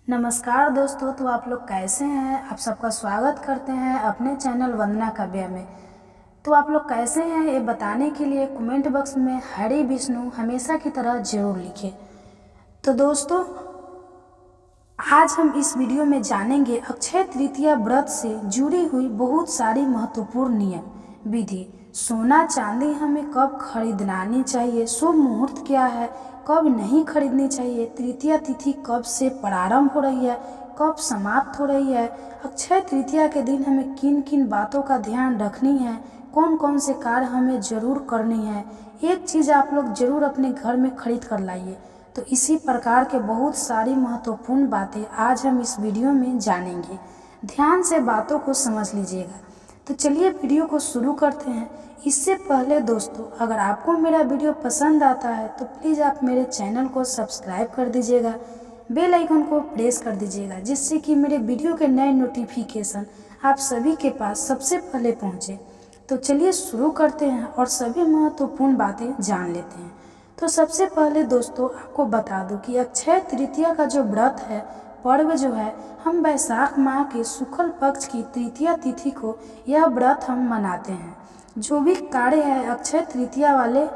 नमस्कार दोस्तों, तो आप लोग कैसे हैं। आप सबका स्वागत करते हैं अपने चैनल वंदना काव्या में। तो आप लोग कैसे हैं ये बताने के लिए कमेंट बॉक्स में हरे विष्णु हमेशा की तरह जरूर लिखें। तो दोस्तों, आज हम इस वीडियो में जानेंगे अक्षय तृतीया व्रत से जुड़ी हुई बहुत सारी महत्वपूर्ण नियम विधि। सोना चांदी हमें कब खरीदनी चाहिए, शुभ मुहूर्त क्या है, कब नहीं खरीदनी चाहिए, तृतीया तिथि कब से प्रारंभ हो रही है, कब समाप्त हो रही है, अक्षय तृतीया के दिन हमें किन किन बातों का ध्यान रखनी है, कौन कौन से कार्य हमें जरूर करनी है। एक चीज़ आप लोग जरूर अपने घर में खरीद कर लाइए। तो इसी प्रकार के बहुत सारी महत्वपूर्ण बातें आज हम इस वीडियो में जानेंगे। ध्यान से बातों को समझ लीजिएगा। तो चलिए वीडियो को शुरू करते हैं। इससे पहले दोस्तों, अगर आपको मेरा वीडियो पसंद आता है तो प्लीज़ आप मेरे चैनल को सब्सक्राइब कर दीजिएगा, बेल आइकन को प्रेस कर दीजिएगा, जिससे कि मेरे वीडियो के नए नोटिफिकेशन आप सभी के पास सबसे पहले पहुँचे। तो चलिए शुरू करते हैं और सभी महत्वपूर्ण बातें जान लेते हैं। तो सबसे पहले दोस्तों आपको बता दूं कि अक्षय तृतीया का जो व्रत है, पर्व जो है, हम वैशाख माह के शुक्ल पक्ष की तृतीया तिथि को यह व्रत हम मनाते हैं। जो भी कार्य है अक्षय तृतीया वाले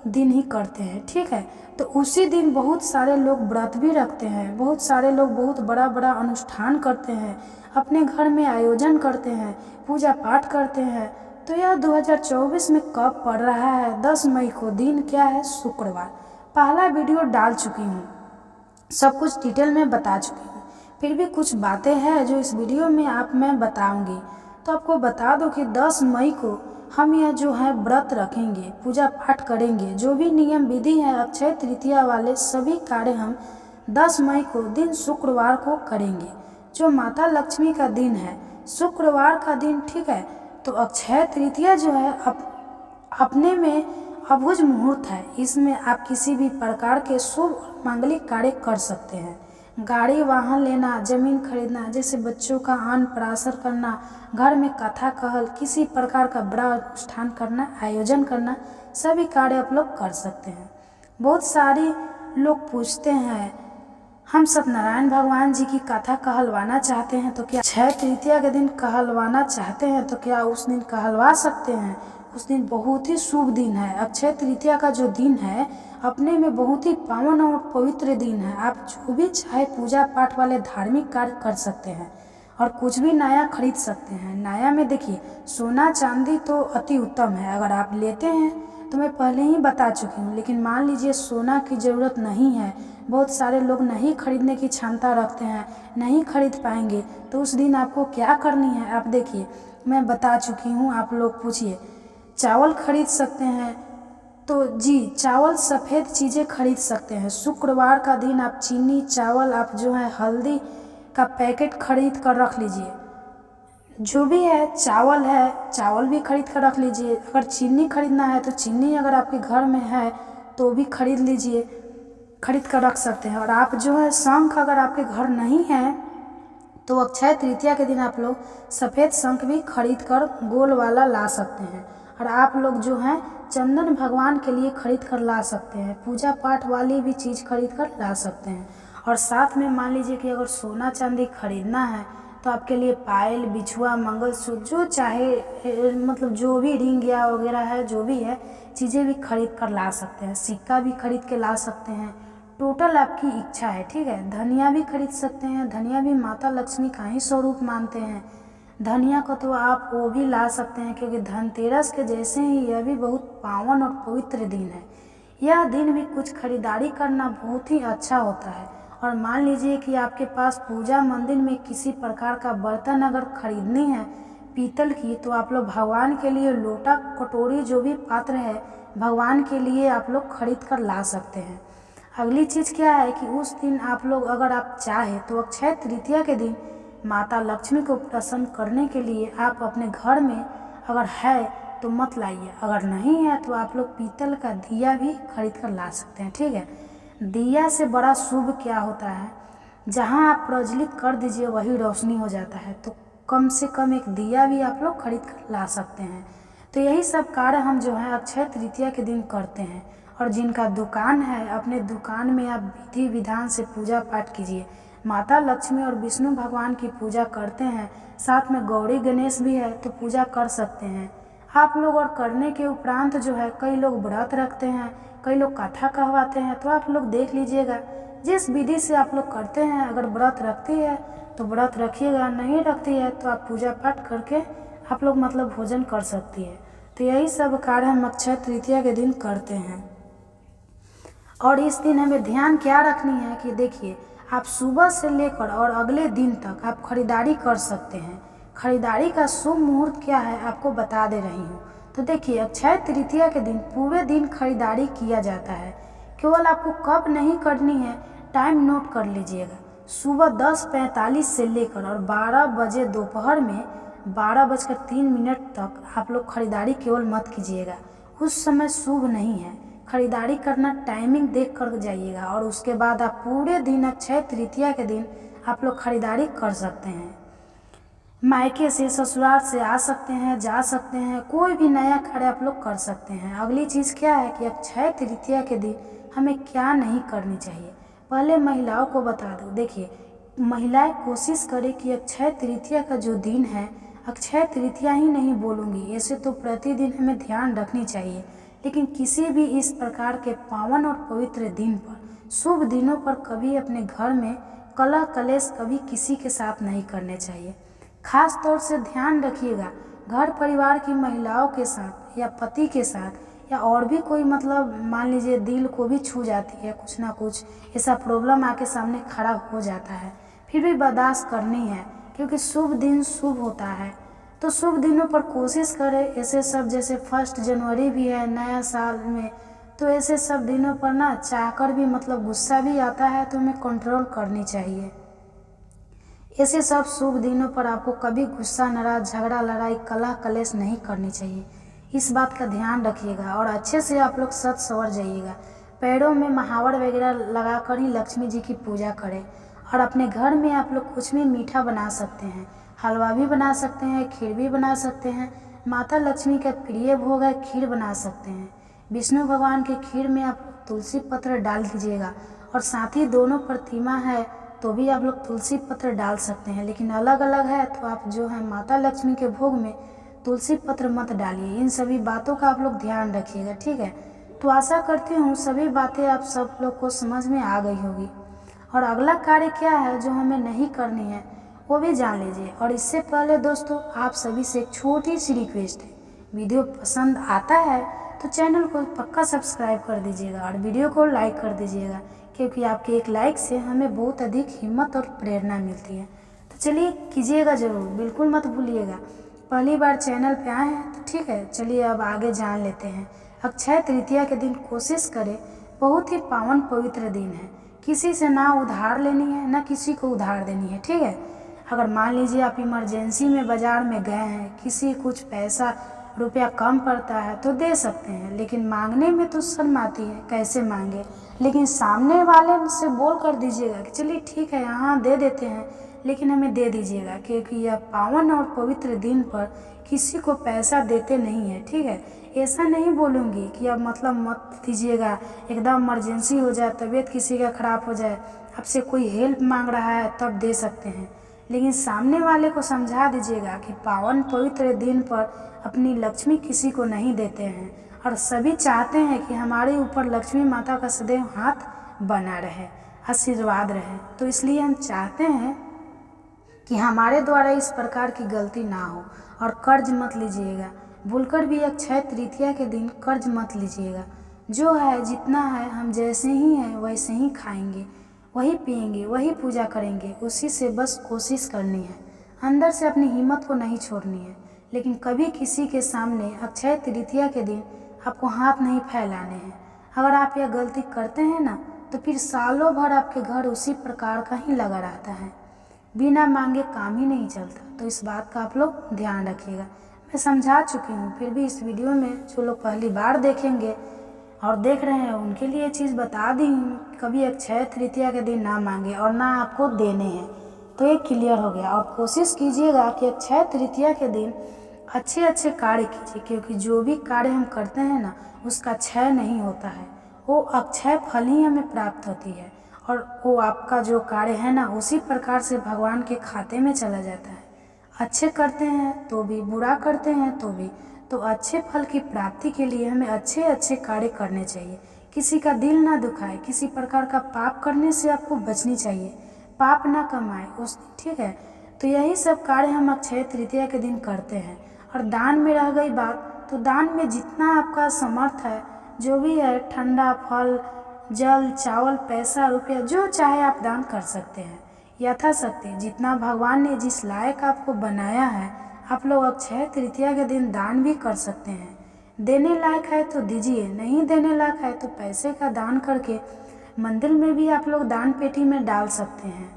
दिन ही करते हैं, ठीक है। तो उसी दिन बहुत सारे लोग व्रत भी रखते हैं, बहुत सारे लोग बहुत बड़ा बड़ा अनुष्ठान करते हैं, अपने घर में आयोजन करते हैं, पूजा पाठ करते हैं। तो यह 2024 में कब पड़ रहा है? 10 मई को। दिन क्या है? शुक्रवार। पहला वीडियो डाल चुकी हूँ, सब कुछ डिटेल में बता चुकी हूँ। फिर भी कुछ बातें हैं जो इस वीडियो में मैं बताऊंगी। तो आपको बता दो कि 10 मई को हम यह जो है व्रत रखेंगे, पूजा पाठ करेंगे। जो भी नियम विधि है अक्षय तृतीया वाले सभी कार्य हम 10 मई को दिन शुक्रवार को करेंगे, जो माता लक्ष्मी का दिन है, शुक्रवार का दिन, ठीक है। तो अक्षय तृतीया जो है अपने में अभुज मुहूर्त है। इसमें आप किसी भी प्रकार के शुभ मांगलिक कार्य कर सकते हैं। गाड़ी वाहन लेना, जमीन खरीदना, जैसे बच्चों का अन्नप्राशन करना, घर में कथा कहल, किसी प्रकार का बड़ा अनुष्ठान करना, आयोजन करना, सभी कार्य आप लोग कर सकते हैं। बहुत सारे लोग पूछते हैं, हम सत्यनारायण भगवान जी की कथा कहलवाना चाहते हैं तो क्या अक्षय तृतीया के दिन कहलवाना चाहते हैं तो क्या उस दिन कहलवा सकते हैं? उस दिन बहुत ही शुभ दिन है। अक्षय तृतीया का जो दिन है अपने में बहुत ही पावन और पवित्र दिन है। आप जो भी चाहे पूजा पाठ वाले धार्मिक कार्य कर सकते हैं और कुछ भी नया खरीद सकते हैं। नया में देखिए, सोना चांदी तो अति उत्तम है, अगर आप लेते हैं तो मैं पहले ही बता चुकी हूँ। लेकिन मान लीजिए सोना की ज़रूरत नहीं है, बहुत सारे लोग नहीं खरीदने की क्षमता रखते हैं, नहीं खरीद पाएंगे, तो उस दिन आपको क्या करनी है? आप देखिए, मैं बता चुकी हूँ। आप लोग पूछिए, चावल खरीद सकते हैं तो जी, चावल सफ़ेद चीज़ें खरीद सकते हैं। शुक्रवार का दिन आप चीनी, चावल, आप जो है हल्दी का पैकेट खरीद कर रख लीजिए। जो भी है, चावल है, चावल भी खरीद कर रख लीजिए। अगर चीनी खरीदना है तो चीनी अगर आपके घर में है तो भी खरीद लीजिए, खरीद कर रख सकते हैं। और आप जो है शंख, अगर आपके घर नहीं है तो अक्षय तृतीया के दिन आप लोग सफ़ेद शंख भी खरीद कर गोल वाला ला सकते हैं। और आप लोग जो है चंदन भगवान के लिए खरीद कर ला सकते हैं, पूजा पाठ वाली भी चीज़ खरीद कर ला सकते हैं। और साथ में मान लीजिए कि अगर सोना चांदी खरीदना है तो आपके लिए पायल, बिछुआ, मंगलसूत्र, जो चाहे मतलब जो भी रिंग या वगैरह है, जो भी है चीज़ें भी खरीद कर ला सकते हैं। सिक्का भी खरीद के ला सकते हैं, टोटल आपकी इच्छा है, ठीक है। धनिया भी खरीद सकते हैं, धनिया भी माता लक्ष्मी का ही स्वरूप मानते हैं। धनिया को तो आप वो भी ला सकते हैं, क्योंकि धनतेरस के जैसे ही यह भी बहुत पावन और पवित्र दिन है। यह दिन भी कुछ खरीदारी करना बहुत ही अच्छा होता है। और मान लीजिए कि आपके पास पूजा मंदिर में किसी प्रकार का बर्तन अगर खरीदनी है पीतल की, तो आप लोग भगवान के लिए लोटा, कटोरी, जो भी पात्र है भगवान के लिए आप लोग खरीद कर ला सकते हैं। अगली चीज़ क्या है कि उस दिन आप लोग अगर आप चाहें तो अक्षय तृतीया के दिन माता लक्ष्मी को प्रसन्न करने के लिए आप अपने घर में अगर है तो मत लाइए, अगर नहीं है तो आप लोग पीतल का दिया भी खरीद कर ला सकते हैं, ठीक है। दिया से बड़ा शुभ क्या होता है? जहाँ आप प्रज्वलित कर दीजिए वही रोशनी हो जाता है। तो कम से कम एक दिया भी आप लोग खरीद कर ला सकते हैं। तो यही सब कार्य हम जो है अक्षय तृतीया के दिन करते हैं। और जिनका दुकान है, अपने दुकान में आप विधि विधान से पूजा पाठ कीजिए। माता लक्ष्मी और विष्णु भगवान की पूजा करते हैं, साथ में गौरी गणेश भी है तो पूजा कर सकते हैं आप लोग। और करने के उपरांत जो है कई लोग व्रत रखते हैं, कई लोग कथा कहवाते हैं। तो आप लोग देख लीजिएगा जिस विधि से आप लोग करते हैं। अगर व्रत रखती है तो व्रत रखिएगा, नहीं रखती है तो आप पूजा पाठ करके आप लोग मतलब भोजन कर सकती है। तो यही सब कार्य हम अक्षय तृतीया के दिन करते हैं। और इस दिन हमें ध्यान क्या रखनी है कि देखिए, आप सुबह से लेकर और अगले दिन तक आप खरीदारी कर सकते हैं। खरीदारी का शुभ मुहूर्त क्या है आपको बता दे रही हूँ। तो देखिए, अक्षय तृतीया के दिन पूरे दिन खरीदारी किया जाता है। केवल आपको कब नहीं करनी है, टाइम नोट कर लीजिएगा। सुबह 10:45 से लेकर और 12 बजे दोपहर में 12:03 तक आप लोग खरीदारी केवल मत कीजिएगा। उस समय शुभ नहीं है। खरीदारी करना टाइमिंग देख कर जाइएगा। और उसके बाद आप पूरे दिन अक्षय तृतीया के दिन आप लोग खरीदारी कर सकते हैं। मायके से ससुराल से आ सकते हैं, जा सकते हैं, कोई भी नया कार्य आप लोग कर सकते हैं। अगली चीज़ क्या है कि अक्षय तृतीया के दिन हमें क्या नहीं करनी चाहिए। पहले महिलाओं को बता दूं, देखिए महिलाएं कोशिश करें कि अक्षय तृतीया का जो दिन है, अक्षय तृतीया ही नहीं बोलूँगी, ऐसे तो प्रतिदिन हमें ध्यान रखनी चाहिए, लेकिन किसी भी इस प्रकार के पावन और पवित्र दिन पर, शुभ दिनों पर कभी अपने घर में कलह कलेश कभी किसी के साथ नहीं करने चाहिए। खास तौर से ध्यान रखिएगा, घर परिवार की महिलाओं के साथ या पति के साथ या और भी कोई मतलब मान लीजिए दिल को भी छू जाती है, कुछ ना कुछ ऐसा प्रॉब्लम आके सामने खड़ा हो जाता है, फिर भी बर्दाश्त करनी है, क्योंकि शुभ दिन शुभ होता है। तो शुभ दिनों पर कोशिश करें, ऐसे सब जैसे 1 जनवरी भी है नया साल में, तो ऐसे सब दिनों पर ना चाहकर भी मतलब गुस्सा भी आता है, तो हमें कंट्रोल करनी चाहिए। ऐसे सब शुभ दिनों पर आपको कभी गुस्सा, नाराज, झगड़ा, लड़ाई, कलह कलेश नहीं करनी चाहिए। इस बात का ध्यान रखिएगा और अच्छे से आप लोग सज संवर जाइएगा। पैरों में महावर वगैरह लगाकर ही लक्ष्मी जी की पूजा करें। और अपने घर में आप लोग कुछ भी मीठा बना सकते हैं, हलवा भी बना सकते हैं, खीर भी बना सकते हैं। माता लक्ष्मी का प्रिय भोग है, खीर बना सकते हैं। विष्णु भगवान के खीर में आप तुलसी पत्र डाल दीजिएगा। और साथ ही दोनों प्रतिमा है तो भी आप लोग तुलसी पत्र डाल सकते हैं, लेकिन अलग अलग है तो आप जो है माता लक्ष्मी के भोग में तुलसी पत्र मत डालिए। इन सभी बातों का आप लोग ध्यान रखिएगा, ठीक है। तो आशा करती हूँ सभी बातें आप सब लोग को समझ में आ गई होगी। और अगला कार्य क्या है जो हमें नहीं करनी है वो भी जान लीजिए। और इससे पहले दोस्तों, आप सभी से एक छोटी सी रिक्वेस्ट है, वीडियो पसंद आता है तो चैनल को पक्का सब्सक्राइब कर दीजिएगा और वीडियो को लाइक कर दीजिएगा, क्योंकि आपके एक लाइक से हमें बहुत अधिक हिम्मत और प्रेरणा मिलती है। तो चलिए कीजिएगा ज़रूर, बिल्कुल मत भूलिएगा। पहली बार चैनल पे आए हैं तो ठीक है, चलिए अब आगे जान लेते हैं। अक्षय तृतीया के दिन कोशिश करें, बहुत ही पावन पवित्र दिन है। किसी से ना उधार लेनी है ना किसी को उधार देनी है, ठीक है। अगर मान लीजिए आप इमरजेंसी में बाज़ार में गए हैं, किसी कुछ पैसा रुपया कम पड़ता है तो दे सकते हैं, लेकिन मांगने में तो शर्म आती है, कैसे मांगे। लेकिन सामने वाले से बोल कर दीजिएगा कि चलिए ठीक है यहाँ दे देते हैं, लेकिन हमें दे दीजिएगा, क्योंकि यह पावन और पवित्र दिन पर किसी को पैसा देते नहीं है, ठीक है। ऐसा नहीं बोलूँगी कि अब मतलब मत दीजिएगा, एकदम इमरजेंसी हो जाए, तबीयत किसी का ख़राब हो जाए, आपसे कोई हेल्प मांग रहा है तब दे सकते हैं, लेकिन सामने वाले को समझा दीजिएगा कि पावन पवित्र दिन पर अपनी लक्ष्मी किसी को नहीं देते हैं। और सभी चाहते हैं कि हमारे ऊपर लक्ष्मी माता का सदैव हाथ बना रहे, आशीर्वाद रहे। तो इसलिए हम चाहते हैं कि हमारे द्वारा इस प्रकार की गलती ना हो। और कर्ज मत लीजिएगा, भूलकर भी अक्षय तृतीया के दिन कर्ज मत लीजिएगा। जो है जितना है, हम जैसे ही हैं वैसे ही खाएंगे, वही पिएंगे, वही पूजा करेंगे, उसी से बस कोशिश करनी है। अंदर से अपनी हिम्मत को नहीं छोड़नी है। लेकिन कभी किसी के सामने अक्षय तृतीया के दिन आपको हाथ नहीं फैलाने हैं। अगर आप यह गलती करते हैं ना, तो फिर सालों भर आपके घर उसी प्रकार का ही लगा रहता है, बिना मांगे काम ही नहीं चलता। तो इस बात का आप लोग ध्यान रखिएगा। मैं समझा चुकी हूँ, फिर भी इस वीडियो में जो लोग पहली बार देखेंगे और देख रहे हैं उनके लिए चीज़ बता दी हूँ। कभी अक्षय तृतीया के दिन ना मांगे और ना आपको देने हैं, तो ये क्लियर हो गया। और कोशिश कीजिएगा कि अक्षय तृतीया के दिन अच्छे अच्छे कार्य कीजिए, क्योंकि जो भी कार्य हम करते हैं ना उसका क्षय नहीं होता है, वो अक्षय फल ही हमें प्राप्त होती है। और वो आपका जो कार्य है ना उसी प्रकार से भगवान के खाते में चला जाता है। अच्छे करते हैं तो भी, बुरा करते हैं तो भी। तो अच्छे फल की प्राप्ति के लिए हमें अच्छे अच्छे कार्य करने चाहिए। किसी का दिल ना दुखाए, किसी प्रकार का पाप करने से आपको बचनी चाहिए, पाप ना कमाए उस दिन, ठीक है। तो यही सब कार्य हम अक्षय तृतीया के दिन करते हैं। और दान में रह गई बात, तो दान में जितना आपका समर्थ है, जो भी है, ठंडा फल, जल, चावल, पैसा, रुपया, जो चाहे आप दान कर सकते हैं यथाशक्ति। जितना भगवान ने जिस लायक आपको बनाया है, आप लोग अक्षय तृतीया के दिन दान भी कर सकते हैं। देने लायक है तो दीजिए, नहीं देने लायक है तो पैसे का दान करके मंदिर में भी आप लोग दान पेटी में डाल सकते हैं।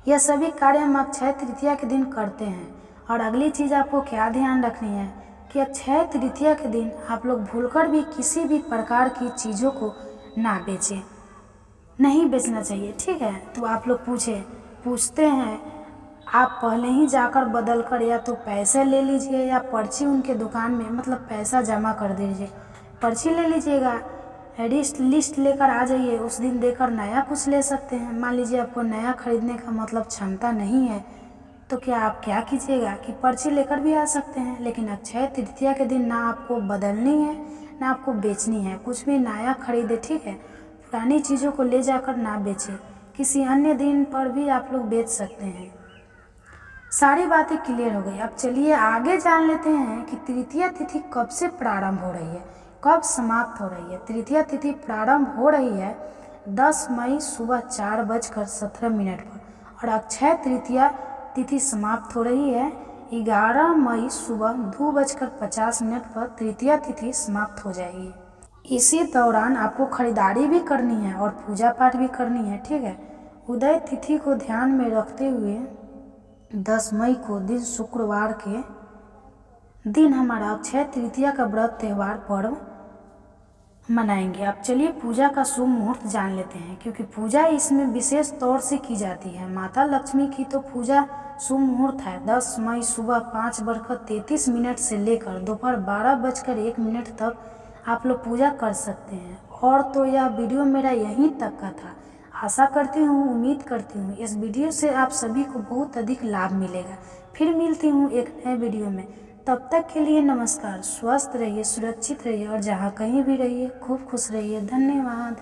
यह सभी कार्य हम अक्षय तृतीया के दिन करते हैं। और अगली चीज़ आपको क्या ध्यान रखनी है कि अक्षय तृतीया के दिन आप लोग भूलकर भी किसी भी प्रकार की चीज़ों को ना बेचें, नहीं बेचना चाहिए, ठीक है। तो आप लोग पूछते हैं, आप पहले ही जाकर बदल कर या तो पैसे ले लीजिए या पर्ची उनके दुकान में, मतलब पैसा जमा कर दीजिए, पर्ची ले लीजिएगा, लिस्ट लेकर आ जाइए, उस दिन देकर नया कुछ ले सकते हैं। मान लीजिए आपको नया खरीदने का मतलब क्षमता नहीं है, तो आप क्या कीजिएगा कि पर्ची लेकर भी आ सकते हैं। लेकिन अक्षय तृतीया के दिन ना आपको बदलनी है ना आपको बेचनी है, कुछ भी नया खरीदे, ठीक है। पुरानी चीज़ों को ले जाकर ना बेचें, किसी अन्य दिन पर भी आप लोग बेच सकते हैं। सारी बातें क्लियर हो गई। अब चलिए आगे जान लेते हैं कि तृतीया तिथि कब से प्रारंभ हो रही है, कब समाप्त हो रही है। तृतीया तिथि प्रारंभ हो रही है 10 मई सुबह 4:17 पर, और अक्षय तृतीया तिथि समाप्त हो रही है 11 मई सुबह 2:50 पर। तृतीया तिथि समाप्त हो जाएगी। इसी दौरान आपको खरीदारी भी करनी है और पूजा पाठ भी करनी है, ठीक है। उदय तिथि को ध्यान में रखते हुए 10 मई को दिन शुक्रवार के दिन हमारा अक्षय तृतीया का व्रत त्यौहार पर्व मनाएंगे। अब चलिए पूजा का शुभ मुहूर्त जान लेते हैं, क्योंकि पूजा इसमें विशेष तौर से की जाती है। माता लक्ष्मी की तो पूजा शुभ मुहूर्त है 10 मई सुबह 5:33 से लेकर दोपहर 12:01 तक आप लोग पूजा कर सकते हैं। और तो यह वीडियो मेरा यहीं तक का था। आशा करती हूँ, उम्मीद करती हूँ इस वीडियो से आप सभी को बहुत अधिक लाभ मिलेगा। फिर मिलती हूँ एक नए वीडियो में, तब तक के लिए नमस्कार। स्वस्थ रहिए, सुरक्षित रहिए और जहाँ कहीं भी रहिए खूब खुश रहिए। धन्यवाद।